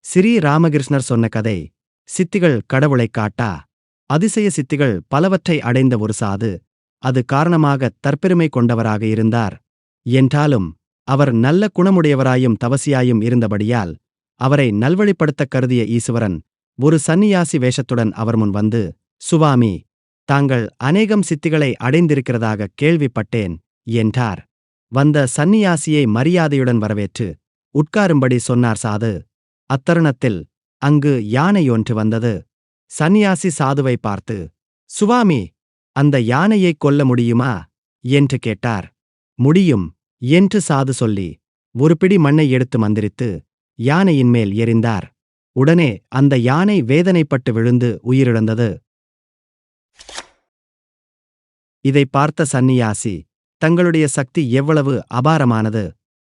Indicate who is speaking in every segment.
Speaker 1: ஸ்ரீ ராமகிருஷ்ணர் சொன்ன கதை. சித்திகள் கடவுளைக் காட்டா. அதிசய சித்திகள் பலவற்றை அடைந்த ஒரு சாது, அது காரணமாக தற்பெருமை கொண்டவராக இருந்தார். என்றாலும் அவர் நல்ல குணமுடையவராயும் தவசியாயும் இருந்தபடியால் அவரை நல்வழிப்படுத்தக் கருதிய ஈசுவரன் ஒரு சந்நியாசி வேஷத்துடன் அவர் முன் வந்து, சுவாமி, தாங்கள் அநேகம் சித்திகளை அடைந்திருக்கிறதாக கேள்விப்பட்டேன் என்றார். வந்த சந்நியாசியை மரியாதையுடன் வரவேற்று உட்காரும்படி சொன்னார் சாது. அத்தருணத்தில் அங்கு யானையொன்று வந்தது. சந்நியாசி சாதுவை பார்த்து, சுவாமி, அந்த யானையைக் கொல்ல முடியுமா என்று கேட்டார். முடியும் என்று சாது சொல்லி ஒரு பிடி மண்ணை எடுத்து மந்திரித்து யானையின் மேல் எறிந்தார். உடனே அந்த யானை வேதனைப்பட்டு விழுந்து உயிரிழந்தது. இதைப் பார்த்த சந்நியாசி, தங்களுடைய சக்தி எவ்வளவு அபாரமானது,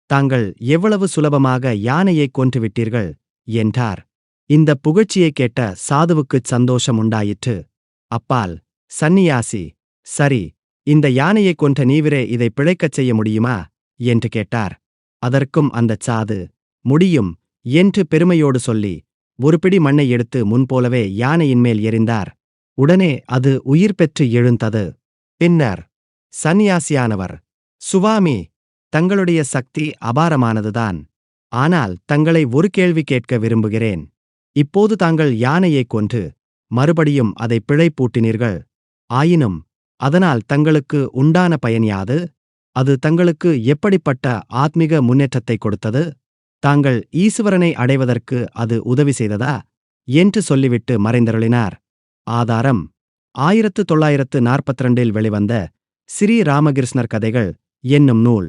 Speaker 1: தாங்கள் எவ்வளவு சுலபமாக யானையைக் கொன்றுவிட்டீர்கள் என்றார். இந்த புகழ்ச்சியைக் கேட்ட சாதுவுக்குச் சந்தோஷம் உண்டாயிற்று. அப்பால் சந்நியாசி, சரி, இந்த யானையைக் கொன்ற நீவிரே இதை பிழைக்கச் செய்ய முடியுமா என்று கேட்டார். அதற்கும் அந்தச் சாது, முடியும் என்று பெருமையோடு சொல்லி ஒரு பிடி மண்ணை எடுத்து முன்போலவே யானையின் மேல் எறிந்தார். உடனே அது உயிர் பெற்று எழுந்தது. பின்னர் சந்நியாசியானவர், சுவாமி, தங்களுடைய சக்தி அபாரமானதுதான். ஆனால் தங்களை ஒரு கேள்வி கேட்க விரும்புகிறேன். இப்போது தாங்கள் யானையைக் கொன்று மறுபடியும் அதை பிழைப்பூட்டினீர்கள். ஆயினும் அதனால் தங்களுக்கு உண்டான பயன் யாது? அது தங்களுக்கு எப்படிப்பட்ட ஆத்மிக முன்னேற்றத்தை கொடுத்தது? தாங்கள் ஈசுவரனை அடைவதற்கு அது உதவி செய்ததா என்று சொல்லிவிட்டு மறைந்தருளினார். ஆதாரம் 1942 வெளிவந்த ஸ்ரீ ராமகிருஷ்ணர் கதைகள் என்னும் நூல்.